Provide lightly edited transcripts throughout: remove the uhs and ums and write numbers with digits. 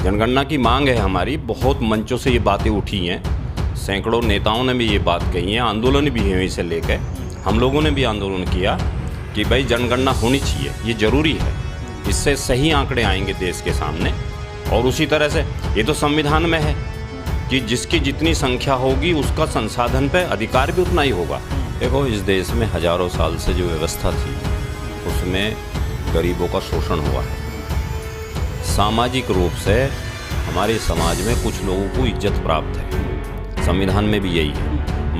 जनगणना की मांग है हमारी, बहुत मंचों से ये बातें उठी हैं, सैकड़ों नेताओं ने भी ये बात कही है, आंदोलन भी हुए इसे लेकर, हम लोगों ने भी आंदोलन किया कि भाई जनगणना होनी चाहिए, ये ज़रूरी है, इससे सही आंकड़े आएंगे देश के सामने। और उसी तरह से ये तो संविधान में है कि जिसकी जितनी संख्या होगी उसका संसाधन पे अधिकार भी उतना ही होगा। देखो, इस देश में हजारों साल से जो व्यवस्था थी उसमें गरीबों का शोषण हुआ है। सामाजिक रूप से हमारे समाज में कुछ लोगों को इज्जत प्राप्त है, संविधान में भी यही है,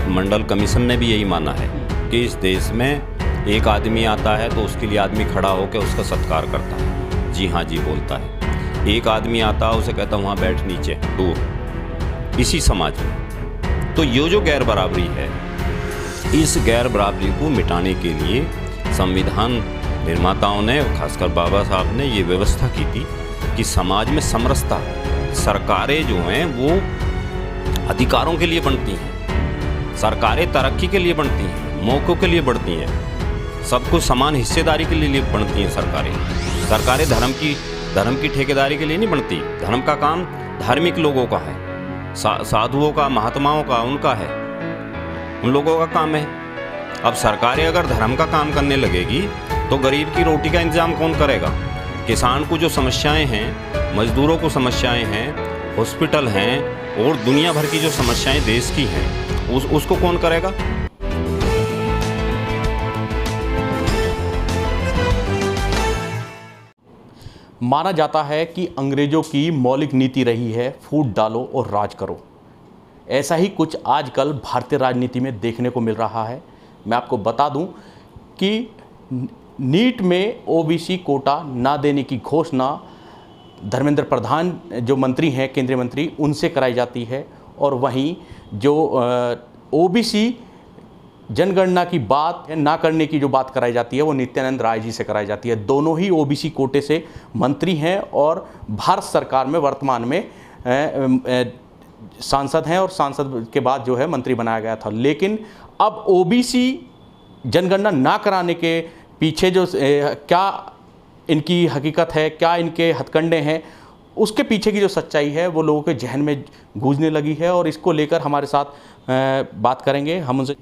मंडल कमीशन ने भी यही माना है कि इस देश में एक आदमी आता है तो उसके लिए आदमी खड़ा होकर उसका सत्कार करता है, जी हाँ जी बोलता है। एक आदमी आता है उसे कहता वहाँ बैठ नीचे दूर। इसी समाज में तो ये जो गैर बराबरी है, इस गैर बराबरी को मिटाने के लिए संविधान निर्माताओं ने, खासकर बाबा साहब ने ये व्यवस्था की थी कि समाज में समरसता, सरकारें जो हैं वो अधिकारों के लिए बनती हैं, सरकारें तरक्की के लिए बनती हैं, मौक़ों के लिए बढ़ती हैं, सबको समान हिस्सेदारी के लिए बनती हैं। सरकारें धर्म की ठेकेदारी के लिए नहीं बनती। धर्म का काम धार्मिक लोगों का है, साधुओं का, महात्माओं का, उनका है, उन लोगों का काम है। अब सरकारें अगर धर्म का काम करने लगेगी तो गरीब की रोटी का इंतजाम कौन करेगा? किसान को जो समस्याएं हैं, मजदूरों को समस्याएं हैं, हॉस्पिटल हैं और दुनिया भर की जो समस्याएं देश की हैं, उसको कौन करेगा? माना जाता है कि अंग्रेजों की मौलिक नीति रही है फूट डालो और राज करो। ऐसा ही कुछ आजकल भारतीय राजनीति में देखने को मिल रहा है। मैं आपको बता दूं कि नीट में ओबीसी कोटा ना देने की घोषणा धर्मेंद्र प्रधान जो मंत्री हैं, केंद्रीय मंत्री, उनसे कराई जाती है, और वहीं जो ओबीसी जनगणना की बात ना करने की जो बात कराई जाती है वो नित्यानंद राय जी से कराई जाती है। दोनों ही ओबीसी कोटे से मंत्री हैं और भारत सरकार में वर्तमान में सांसद हैं, और सांसद के बाद जो है मंत्री बनाया गया था। लेकिन अब ओबीसी जनगणना ना कराने के पीछे जो क्या इनकी हकीकत है, क्या इनके हथकंडे हैं, उसके पीछे की जो सच्चाई है वो लोगों के जहन में गूंजने लगी है, और इसको लेकर हमारे साथ बात करेंगे हम उनसे।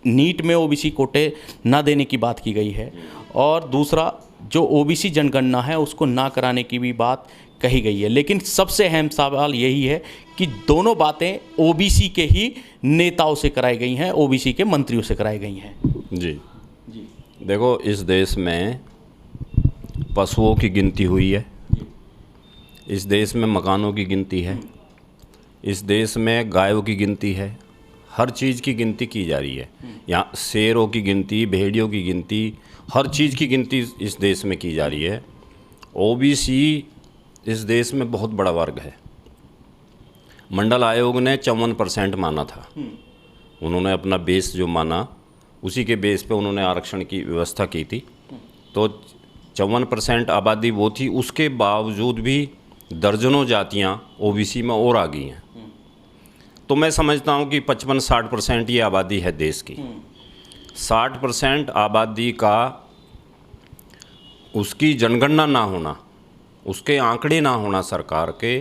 नीट में ओबीसी कोटे ना देने की बात की गई है, और दूसरा जो ओबीसी जनगणना है उसको ना कराने की भी बात कही गई है। लेकिन सबसे अहम सवाल यही है कि दोनों बातें ओबीसी के ही नेताओं से कराई गई हैं, ओबीसी के मंत्रियों से कराई गई हैं। जी, देखो, इस देश में पशुओं की गिनती हुई है, इस देश में मकानों की गिनती है, इस देश में गायों की गिनती है, हर चीज़ की गिनती की जा रही है। यहाँ शेरों की गिनती, भेड़ियों की गिनती, हर चीज़ की गिनती इस देश में की जा रही है। ओबीसी इस देश में बहुत बड़ा वर्ग है। मंडल आयोग ने 54% माना था, उन्होंने अपना बेस जो माना उसी के बेस पे उन्होंने आरक्षण की व्यवस्था की थी। तो 54% आबादी वो थी, उसके बावजूद भी दर्जनों जातियाँ ओबीसी में और आ गई हैं। तो मैं समझता हूँ कि 55-60% ये आबादी है देश की। 60% आबादी का उसकी जनगणना ना होना, उसके आंकड़े ना होना सरकार के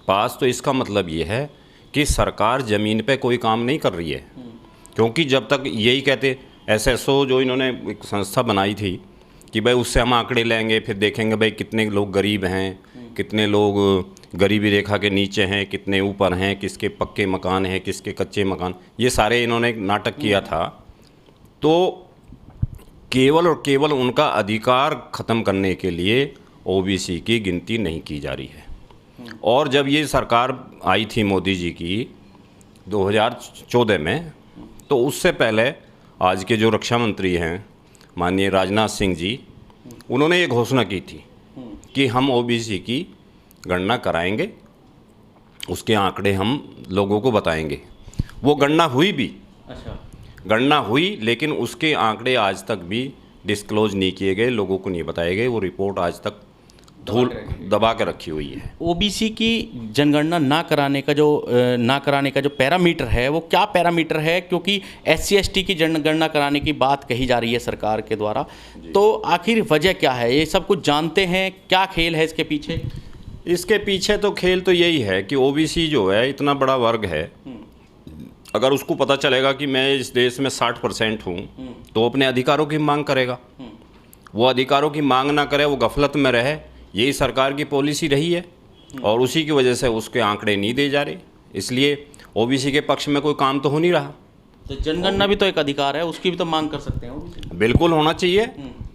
पास, तो इसका मतलब ये है कि सरकार ज़मीन पे कोई काम नहीं कर रही है। क्योंकि जब तक यही कहते, एसएसओ जो इन्होंने एक संस्था बनाई थी कि भाई उससे हम आंकड़े लेंगे, फिर देखेंगे भाई कितने लोग गरीब हैं, कितने लोग गरीबी रेखा के नीचे हैं, कितने ऊपर हैं, किसके पक्के मकान हैं, किसके कच्चे मकान, ये सारे इन्होंने एक नाटक किया था। तो केवल और केवल उनका अधिकार ख़त्म करने के लिए ओबीसी की गिनती नहीं की जा रही है। और जब ये सरकार आई थी मोदी जी की 2014 में, तो उससे पहले आज के जो रक्षा मंत्री हैं माननीय राजनाथ सिंह जी, उन्होंने ये घोषणा की थी कि हम ओबीसी की गणना कराएंगे, उसके आंकड़े हम लोगों को बताएंगे। वो गणना हुई भी, गणना हुई, लेकिन उसके आंकड़े आज तक भी डिस्क्लोज नहीं किए गए, लोगों को नहीं बताए गए। वो रिपोर्ट आज तक धूल दबा के रखी हुई है। ओबीसी की जनगणना ना कराने का जो पैरामीटर है वो क्या पैरामीटर है? क्योंकि SC ST की जनगणना कराने की बात कही जा रही है सरकार के द्वारा, तो आखिर वजह क्या है? ये सब कुछ जानते हैं, क्या खेल है इसके पीछे? इसके पीछे तो खेल तो यही है कि ओबीसी जो है इतना बड़ा वर्ग है, अगर उसको पता चलेगा कि मैं इस देश में 60% हूँ तो अपने अधिकारों की मांग करेगा। वो अधिकारों की मांग ना करे, वो गफलत में रहे, यही सरकार की पॉलिसी रही है और उसी की वजह से उसके आंकड़े नहीं दे जा रहे। इसलिए ओबीसी के पक्ष में कोई काम तो हो नहीं रहा। तो जनगणना भी तो एक अधिकार है, उसकी भी तो मांग कर सकते हैं OBC। बिल्कुल होना चाहिए,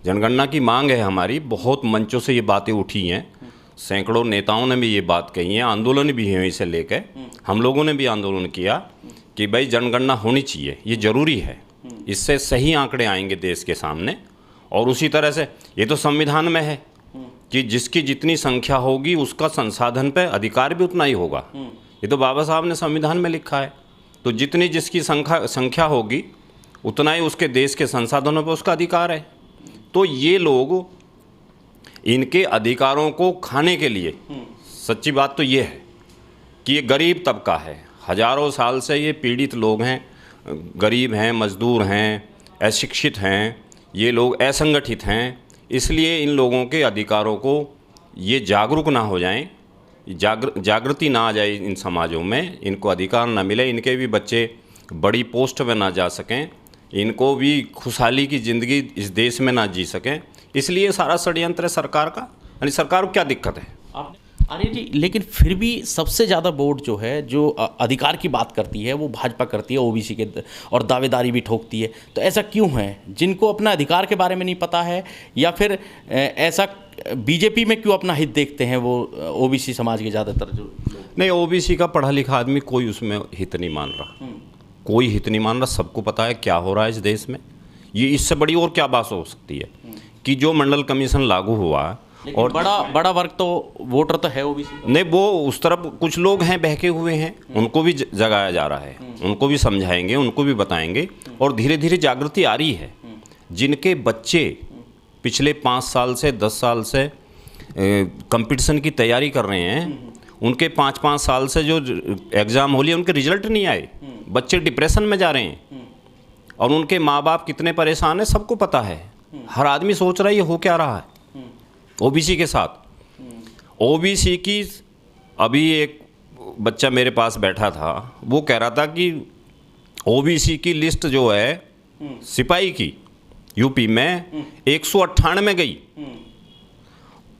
जनगणना की मांग है हमारी। बहुत मंचों से ये बातें उठी हैं, सैकड़ों नेताओं ने भी ये बात कही है, आंदोलन भी है इसे लेकर। हम लोगों ने भी आंदोलन किया कि भाई जनगणना होनी चाहिए, ये ज़रूरी है, इससे सही आंकड़े आएंगे देश के सामने। और उसी तरह से ये तो संविधान में है कि जिसकी जितनी संख्या होगी उसका संसाधन पे अधिकार भी उतना ही होगा। ये तो बाबा साहब ने संविधान में लिखा है। तो जितनी जिसकी संख्या होगी उतना ही उसके देश के संसाधनों पर उसका अधिकार है। तो ये लोग इनके अधिकारों को खाने के लिए, सच्ची बात तो ये है कि ये गरीब तबका है, हजारों साल से ये पीड़ित लोग हैं, गरीब हैं, मजदूर हैं, अशिक्षित हैं, ये लोग असंगठित हैं। इसलिए इन लोगों के अधिकारों को ये जागरूक ना हो जाएं, जागृति ना आ जाए इन समाजों में, इनको अधिकार ना मिले, इनके भी बच्चे बड़ी पोस्ट में ना जा सकें, इनको भी खुशहाली की ज़िंदगी इस देश में ना जी सकें। इसलिए सारा षड्यंत्र है सरकार का। यानी सरकार को क्या दिक्कत है? अरे जी, लेकिन फिर भी सबसे ज़्यादा वोट जो है, जो अधिकार की बात करती है, वो भाजपा करती है ओबीसी के, और दावेदारी भी ठोकती है। तो ऐसा क्यों है? जिनको अपना अधिकार के बारे में नहीं पता है, या फिर ऐसा बीजेपी में क्यों अपना हित देखते हैं वो ओबीसी समाज के ज़्यादातर जो नहीं, ओबीसी का पढ़ा लिखा आदमी कोई उसमें हित नहीं मान रहा, कोई हित नहीं मान रहा। सबको पता है क्या हो रहा है इस देश में। ये इससे बड़ी और क्या बात हो सकती है कि जो मंडल कमीशन लागू हुआ और बड़ा वर्ग तो वोटर तो है ओबीसी। नहीं, वो उस तरफ कुछ लोग हैं बहके हुए हैं, उनको भी जगाया जा रहा है, उनको भी समझाएंगे, उनको भी बताएंगे, और धीरे धीरे जागृति आ रही है। जिनके बच्चे पिछले 5 साल से 10 साल से कंपटीशन की तैयारी कर रहे हैं, उनके 5-5 साल से जो एग्ज़ाम हो लिए उनके रिजल्ट नहीं आए, बच्चे डिप्रेशन में जा रहे हैं, और उनके माँ बाप कितने परेशान हैं सबको पता है। हर आदमी सोच रहा है ये हो क्या रहा है ओबीसी के साथ। ओबीसी की, अभी एक बच्चा मेरे पास बैठा था, वो कह रहा था कि ओबीसी की लिस्ट जो है सिपाही की यूपी में 198 गई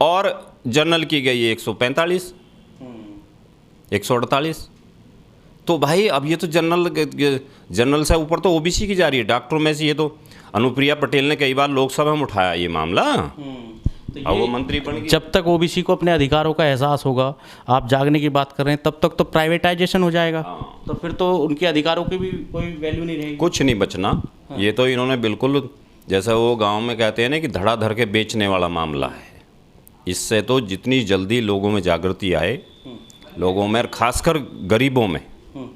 और जनरल की गई 145, 148। तो भाई अब ये तो जनरल से ऊपर तो ओबीसी की जा रही है। डॉक्टरों में से ये तो अनुप्रिया पटेल ने कई बार लोकसभा में उठाया ये मामला, और वो मंत्री बन गई। जब तक ओबीसी को अपने अधिकारों का एहसास होगा, आप जागने की बात कर रहे हैं, तब तक तो प्राइवेटाइजेशन हो जाएगा। तो फिर तो उनके अधिकारों की भी कोई वैल्यू नहीं रहेगी, कुछ नहीं बचना। ये तो इन्होंने बिल्कुल, जैसा वो गांव में कहते हैं ना कि धड़ाधड़ के बेचने वाला मामला है। इससे तो जितनी जल्दी लोगों में जागृति आए, लोगों में, खासकर गरीबों में,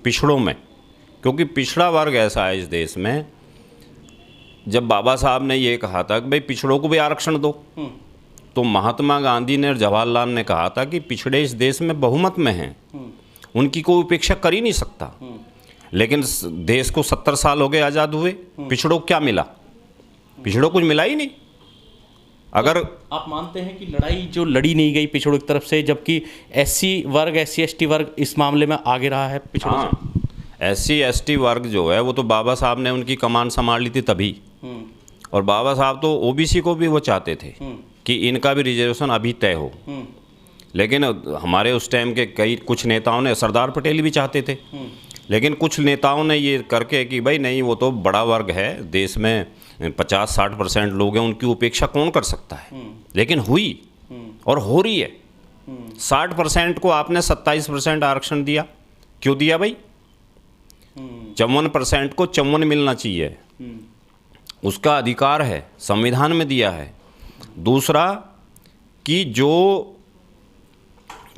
पिछड़ों में, क्योंकि पिछड़ा वर्ग ऐसा है इस देश में। जब बाबा साहब ने ये कहा था कि भाई पिछड़ों को भी आरक्षण दो, तो महात्मा गांधी ने और जवाहरलाल ने कहा था कि पिछड़े इस देश में बहुमत में हैं, उनकी कोई उपेक्षा कर ही नहीं सकता। लेकिन देश को 70 साल हो गए आज़ाद हुए, पिछड़ों को क्या मिला? पिछड़ों कुछ मिला ही नहीं। अगर आप मानते हैं कि लड़ाई जो लड़ी नहीं गई पिछड़ों की तरफ से, जबकि एससी वर्ग, SC ST वर्ग इस मामले में आगे रहा है पिछड़ों से। SC ST वर्ग जो है वो तो बाबा साहब ने उनकी कमान संभाल ली थी तभी, और बाबा साहब तो ओबीसी को भी वो चाहते थे कि इनका भी रिजर्वेशन अभी तय हो। लेकिन हमारे उस टाइम के कुछ नेताओं ने, सरदार पटेल भी चाहते थे, लेकिन कुछ नेताओं ने ये करके कि भाई नहीं, वो तो बड़ा वर्ग है, देश में 50-60% लोग हैं, उनकी उपेक्षा कौन कर सकता है। लेकिन हुई और हो रही है। 60% को आपने 27% आरक्षण दिया, क्यों दिया भाई? 54% को 54 मिलना चाहिए, उसका अधिकार है, संविधान में दिया है। दूसरा कि जो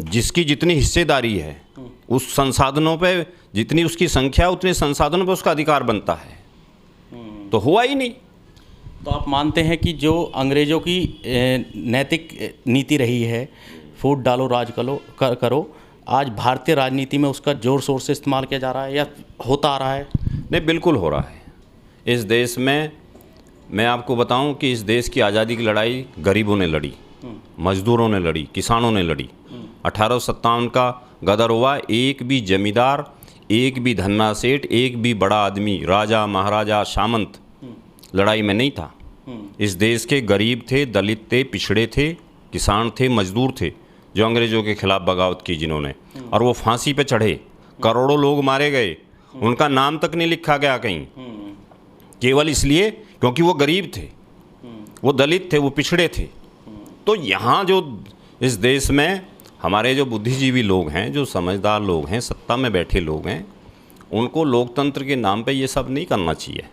जिसकी जितनी हिस्सेदारी है उस संसाधनों पे, जितनी उसकी संख्या उतने संसाधनों पे उसका अधिकार बनता है, तो हुआ ही नहीं। तो आप मानते हैं कि जो अंग्रेज़ों की नैतिक नीति रही है, फूट डालो राज करो, आज भारतीय राजनीति में उसका जोर शोर से इस्तेमाल किया जा रहा है या होता आ रहा है? नहीं, बिल्कुल हो रहा है। इस देश में मैं आपको बताऊं कि इस देश की आज़ादी की लड़ाई गरीबों ने लड़ी, मजदूरों ने लड़ी, किसानों ने लड़ी, 1857 का गदर हुआ, एक भी जमींदार, एक भी धन्ना सेठ, एक भी बड़ा आदमी, राजा महाराजा सामंत लड़ाई में नहीं था। इस देश के गरीब थे, दलित थे, पिछड़े थे, किसान थे, मजदूर थे, जो अंग्रेज़ों के खिलाफ बगावत की जिन्होंने, और वो फांसी पे चढ़े, करोड़ों लोग मारे गए, उनका नाम तक नहीं लिखा गया कहीं, केवल इसलिए क्योंकि वो गरीब थे, वो दलित थे, वो पिछड़े थे। तो यहाँ जो इस देश में हमारे जो बुद्धिजीवी लोग हैं, जो समझदार लोग हैं, सत्ता में बैठे लोग हैं, उनको लोकतंत्र के नाम पे ये सब नहीं करना चाहिए।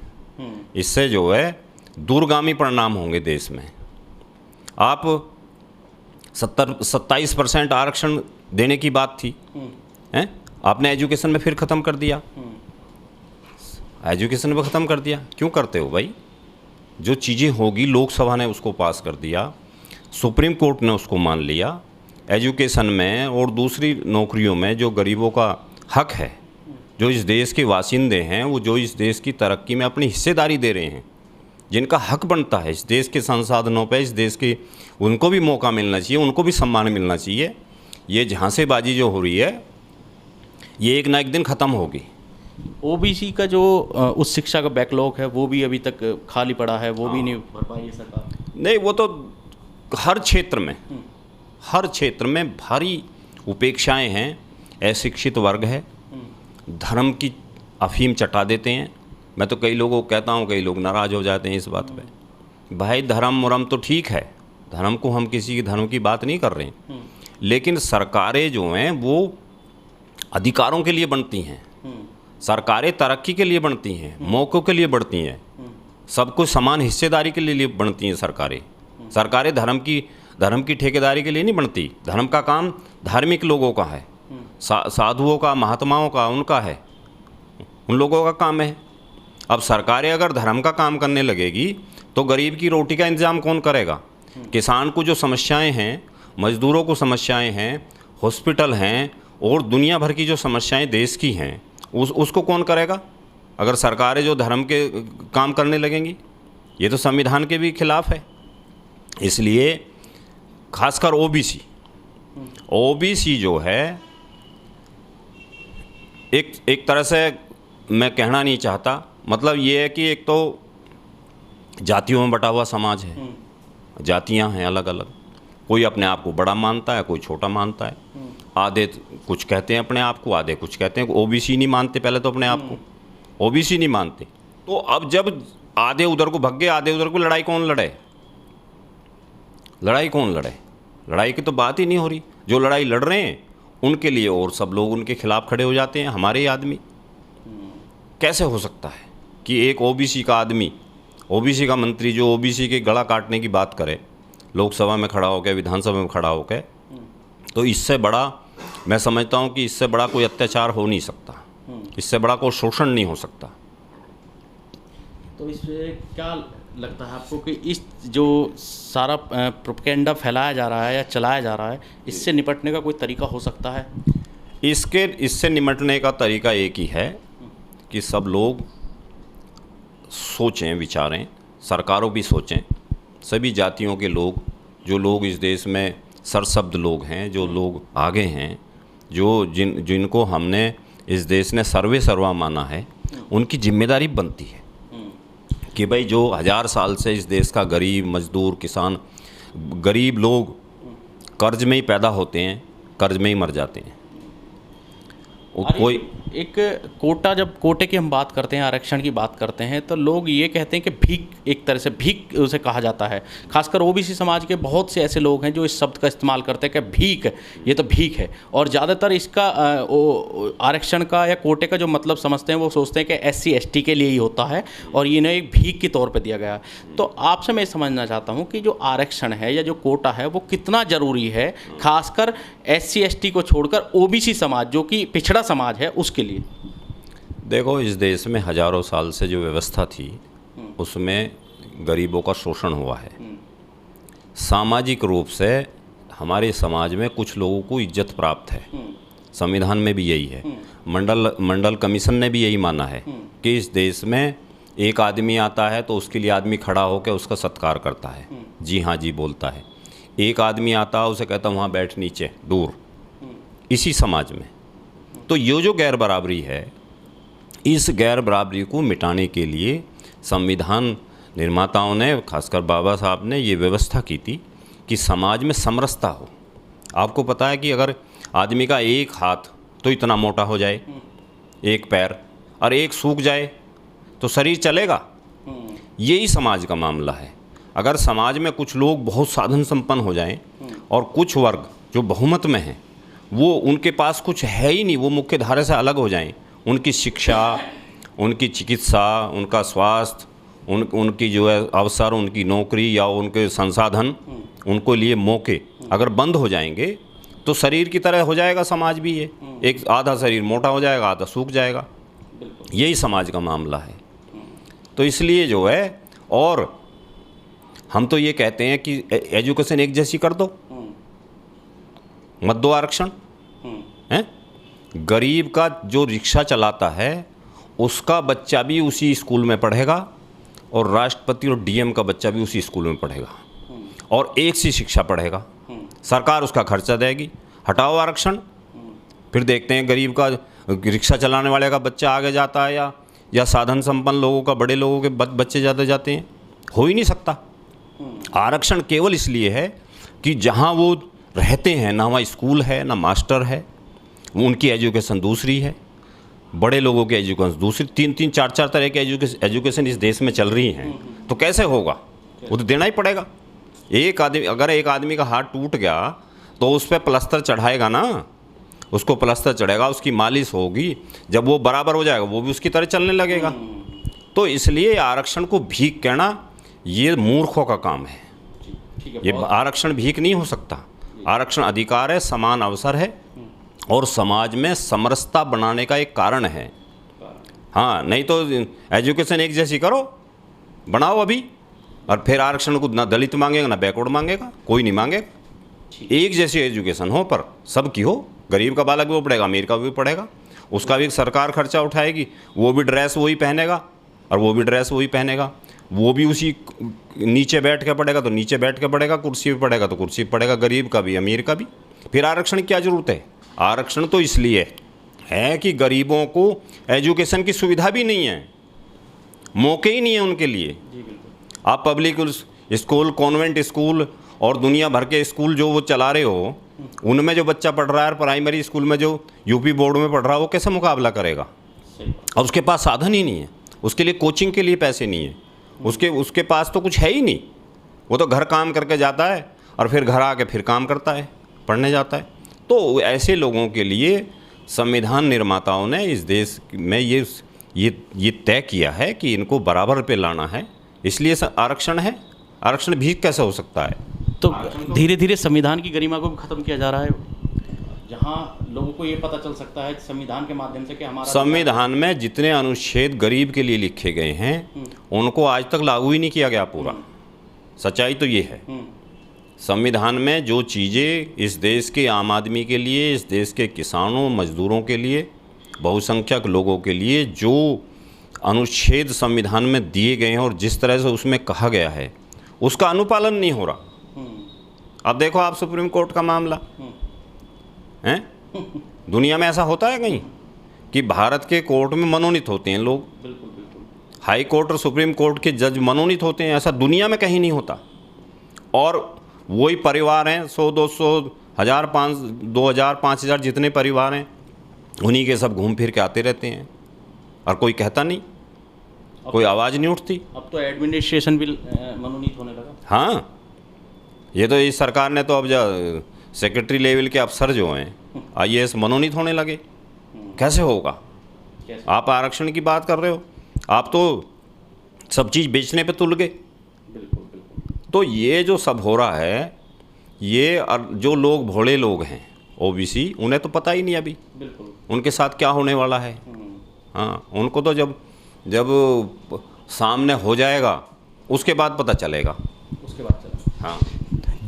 इससे जो है दूरगामी परिणाम होंगे देश में। आप 27% आरक्षण देने की बात थी, हैं? आपने एजुकेशन में फिर ख़त्म कर दिया, एजुकेशन में ख़त्म कर दिया। क्यों करते हो भाई? जो चीज़ें होगी, लोकसभा ने उसको पास कर दिया, सुप्रीम कोर्ट ने उसको मान लिया। एजुकेशन में और दूसरी नौकरियों में जो गरीबों का हक है, जो इस देश के वासिंदे हैं, वो जो इस देश की तरक्की में अपनी हिस्सेदारी दे रहे हैं, जिनका हक बनता है इस देश के संसाधनों पे, इस देश के, उनको भी मौका मिलना चाहिए, उनको भी सम्मान मिलना चाहिए। ये झांसेबाजी जो हो रही है, ये एक ना एक दिन ख़त्म होगी। ओबीसी का जो उस शिक्षा का बैकलॉग है, वो भी अभी तक खाली पड़ा है, वो भी नहीं भर पाई है सरकार। नहीं, वो तो हर क्षेत्र में, हर क्षेत्र में भारी उपेक्षाएं हैं। अशिक्षित वर्ग है, धर्म की अफीम चटा देते हैं। मैं तो कई लोगों को कहता हूँ, कई लोग नाराज़ हो जाते हैं इस बात पे। भाई धर्म मुरम तो ठीक है, धर्म को हम किसी की धर्म की बात नहीं कर रहे हैं, लेकिन सरकारें जो हैं वो अधिकारों के लिए बनती हैं, सरकारें तरक्की के लिए बनती हैं, मौक़ों के लिए बढ़ती हैं, सबको समान हिस्सेदारी के लिए बनती हैं सरकारें। सरकारें धर्म की ठेकेदारी के लिए नहीं बनती। धर्म का काम धार्मिक लोगों का है, साधुओं का, महात्माओं का, उनका है, उन लोगों का काम है। अब सरकारें अगर धर्म का काम करने लगेगी तो गरीब की रोटी का इंतज़ाम कौन करेगा? किसान को जो समस्याएं हैं, मजदूरों को समस्याएं हैं, हॉस्पिटल हैं, और दुनिया भर की जो समस्याएं देश की हैं, उसको कौन करेगा अगर सरकारें जो धर्म के काम करने लगेंगी? ये तो संविधान के भी खिलाफ है। इसलिए खासकर ओबीसी जो है, एक तरह से मैं कहना नहीं चाहता, मतलब ये है कि एक तो जातियों में बटा हुआ समाज है, जातियां हैं अलग अलग, कोई अपने आप को बड़ा मानता है, कोई छोटा मानता है, आधे कुछ कहते हैं अपने आप को, आधे कुछ कहते हैं। ओबीसी नहीं मानते पहले तो अपने आप को, ओबीसी नहीं मानते। तो अब जब आधे उधर को भग गए, आधे उधर को, लड़ाई कौन लड़े? लड़ाई कौन लड़े? लड़ाई की तो बात ही नहीं हो रही। जो लड़ाई लड़ रहे हैं उनके लिए और सब लोग उनके खिलाफ खड़े हो जाते हैं, हमारे ही आदमी। कैसे हो सकता है कि एक ओबीसी का आदमी, ओबीसी का मंत्री जो ओबीसी के गला काटने की बात करे लोकसभा में खड़ा होकर, विधानसभा में खड़ा होकर, तो इससे बड़ा, मैं समझता हूँ कि इससे बड़ा कोई अत्याचार हो नहीं सकता, इससे बड़ा कोई शोषण नहीं हो सकता। तो इससे क्या लगता है आपको कि इस जो सारा प्रोपेगेंडा फैलाया जा रहा है या चलाया जा रहा है, इससे निपटने का कोई तरीका हो सकता है? इससे निपटने का तरीका एक ही है कि सब लोग सोचें, विचारें, सरकारों भी सोचें, सभी जातियों के लोग, जो लोग इस देश में सरशब्द लोग हैं, जो लोग आगे हैं, जिनको हमने इस देश ने सर्वा माना है, उनकी जिम्मेदारी बनती है कि भाई जो 1000 साल से इस देश का गरीब, मजदूर, किसान, गरीब लोग कर्ज में ही पैदा होते हैं, कर्ज में ही मर जाते हैं। कोई एक कोटा, जब कोटे की हम बात करते हैं, आरक्षण की बात करते हैं, तो लोग ये कहते हैं कि भीख, एक तरह से भीख उसे कहा जाता है। खासकर ओबीसी समाज के बहुत से ऐसे लोग हैं जो इस शब्द का इस्तेमाल करते हैं कि भीख, ये तो भीख है। और ज़्यादातर इसका आरक्षण का या कोटे का जो मतलब समझते हैं, वो सोचते हैं कि SC ST के लिए ही होता है और ये इन्हें एक भीख के तौर पर दिया गया। तो आपसे मैं समझना चाहता हूँ कि जो आरक्षण है या जो कोटा है, वो कितना ज़रूरी है, खासकर SC ST को छोड़कर ओबीसी समाज जो कि पिछड़ा समाज है उसके लिए? देखो, इस देश में हजारों साल से जो व्यवस्था थी उसमें गरीबों का शोषण हुआ है। सामाजिक रूप से हमारे समाज में कुछ लोगों को इज्जत प्राप्त है, संविधान में भी यही है, मंडल कमीशन ने भी यही माना है कि इस देश में एक आदमी आता है तो उसके लिए आदमी खड़ा होकर उसका सत्कार करता है, जी हाँ जी बोलता है। एक आदमी आता है, उसे कहता वहाँ बैठ नीचे दूर, इसी समाज में। तो ये जो गैर बराबरी है, इस गैर बराबरी को मिटाने के लिए संविधान निर्माताओं ने, खासकर बाबा साहब ने, ये व्यवस्था की थी कि समाज में समरसता हो। आपको पता है कि अगर आदमी का एक हाथ तो इतना मोटा हो जाए, एक पैर, और एक सूख जाए तो शरीर चलेगा? यही समाज का मामला है। अगर समाज में कुछ लोग बहुत साधन संपन्न हो जाएं और कुछ वर्ग जो बहुमत में हैं वो, उनके पास कुछ है ही नहीं, वो मुख्य धारा से अलग हो जाएं, उनकी शिक्षा, उनकी चिकित्सा, उनका स्वास्थ्य, उनकी जो है अवसर, उनकी नौकरी या उनके संसाधन, उनको लिए मौके अगर बंद हो जाएंगे तो शरीर की तरह हो जाएगा समाज भी। ये एक आधा शरीर मोटा हो जाएगा, आधा सूख जाएगा। यही समाज का मामला है। तो इसलिए जो है, और हम तो ये कहते हैं कि एजुकेशन एक जैसी कर दो, मत दो आरक्षण। हैं? गरीब का जो रिक्शा चलाता है उसका बच्चा भी उसी स्कूल में पढ़ेगा और राष्ट्रपति और डीएम का बच्चा भी उसी स्कूल में पढ़ेगा और एक सी शिक्षा पढ़ेगा। सरकार उसका खर्चा देगी। हटाओ आरक्षण, फिर देखते हैं गरीब का, रिक्शा चलाने वाले का बच्चा आगे जाता है या साधन संपन्न लोगों का, बड़े लोगों के बच्चे ज़्यादा जाते हैं। हो ही नहीं सकता। आरक्षण केवल इसलिए है कि जहाँ वो रहते हैं ना वहाँ स्कूल है, ना मास्टर है, उनकी एजुकेशन दूसरी है, बड़े लोगों की एजुकेशन दूसरी, 3-3, 4-4 तरह की एजुकेशन इस देश में चल रही हैं। तो कैसे होगा? वो तो देना ही पड़ेगा। अगर एक आदमी का हाथ टूट गया तो उस पर प्लास्टर चढ़ाएगा ना, उसको प्लास्टर चढ़ेगा, उसकी मालिश होगी, जब वो बराबर हो जाएगा वो भी उसकी तरह चलने लगेगा। तो इसलिए आरक्षण को भीख कहना ये मूर्खों का काम है। ये आरक्षण भीख नहीं हो सकता। आरक्षण अधिकार है, समान अवसर है और समाज में समरसता बनाने का एक कारण है। हाँ, नहीं तो एजुकेशन एक जैसी करो, बनाओ अभी, और फिर आरक्षण को ना दलित मांगेगा ना बैकवर्ड मांगेगा, कोई नहीं मांगेगा। एक जैसी एजुकेशन हो पर सबकी हो। गरीब का बालक भी वो पढ़ेगा, अमीर का भी पढ़ेगा, उसका भी सरकार खर्चा उठाएगी, वो भी ड्रेस वही पहनेगा और वो भी ड्रेस वही पहनेगा, वो भी उसी नीचे बैठ के पढ़ेगा तो नीचे बैठ के पढ़ेगा, कुर्सी पे पढ़ेगा तो कुर्सी पे पढ़ेगा, गरीब का भी अमीर का भी। फिर आरक्षण की क्या ज़रूरत है? आरक्षण तो इसलिए है कि गरीबों को एजुकेशन की सुविधा भी नहीं है, मौके ही नहीं है उनके लिए। आप पब्लिक स्कूल, कॉन्वेंट स्कूल और दुनिया भर के स्कूल जो वो चला रहे हो, उनमें जो बच्चा पढ़ रहा है, प्राइमरी स्कूल में जो यूपी बोर्ड में पढ़ रहा है, वो कैसे मुकाबला करेगा? और उसके पास साधन ही नहीं है, उसके लिए कोचिंग के लिए पैसे नहीं है, उसके पास तो कुछ है ही नहीं। वो तो घर काम करके जाता है और फिर घर आके फिर काम करता है, पढ़ने जाता है। तो ऐसे लोगों के लिए संविधान निर्माताओं ने इस देश में ये तय किया है कि इनको बराबर पे लाना है, इसलिए आरक्षण है। आरक्षण भीख कैसे हो सकता है? तो धीरे धीरे संविधान की गरिमा को भी खत्म किया जा रहा है, जहाँ लोगों को ये पता चल सकता है संविधान के माध्यम से कि हमारा संविधान में जितने अनुच्छेद गरीब के लिए लिखे गए हैं उनको आज तक लागू ही नहीं किया गया पूरा। सच्चाई तो ये है, संविधान में जो चीज़ें इस देश के आम आदमी के लिए, इस देश के किसानों, मजदूरों के लिए, बहुसंख्यक लोगों के लिए जो अनुच्छेद संविधान में दिए गए हैं और जिस तरह से उसमें कहा गया है उसका अनुपालन नहीं हो रहा। अब देखो आप सुप्रीम कोर्ट का मामला है, दुनिया में ऐसा होता है कहीं कि भारत के कोर्ट में मनोनीत होते हैं लोग? बिल्कुल बिल्कुल। हाई कोर्ट और सुप्रीम कोर्ट के जज मनोनीत होते हैं, ऐसा दुनिया में कहीं नहीं होता। और वही परिवार हैं, 100, 200, 1000, 2000, 5000 जितने परिवार हैं, उन्हीं के सब घूम फिर के आते रहते हैं और कोई कहता नहीं, कोई आवाज़ नहीं उठती। अब तो एडमिनिस्ट्रेशन भी मनोनीत होने लगा। हाँ, ये तो इस सरकार ने तो अब सेक्रेटरी लेवल के अफसर जो हैं IAS मनोनीत होने लगे। कैसे होगा? आप आरक्षण की बात कर रहे हो, आप तो सब चीज़ बेचने पे तुल गए। बिल्कुल बिल्कुल। तो ये जो सब हो रहा है, ये जो लोग भोले लोग हैं OBC, उन्हें तो पता ही नहीं अभी बिल्कुल उनके साथ क्या होने वाला है। हाँ, उनको तो जब सामने हो जाएगा उसके बाद पता चलेगा, उसके बाद चलेगा। हाँ,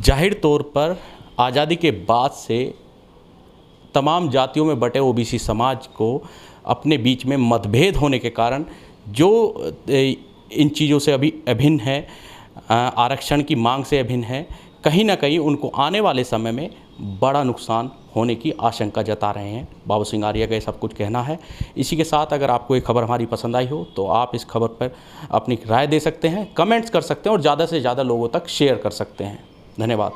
जाहिर तौर पर आज़ादी के बाद से तमाम जातियों में बटे OBC समाज को अपने बीच में मतभेद होने के कारण जो इन चीज़ों से अभी अभिन्न है, आरक्षण की मांग से अभिन्न है, कहीं ना कहीं उनको आने वाले समय में बड़ा नुकसान होने की आशंका जता रहे हैं। बाबू सिंह आर्य का ये सब कुछ कहना है। इसी के साथ अगर आपको ये खबर हमारी पसंद आई हो तो आप इस खबर पर अपनी राय दे सकते हैं, कमेंट्स कर सकते हैं और ज़्यादा से ज़्यादा लोगों तक शेयर कर सकते हैं। धन्यवाद।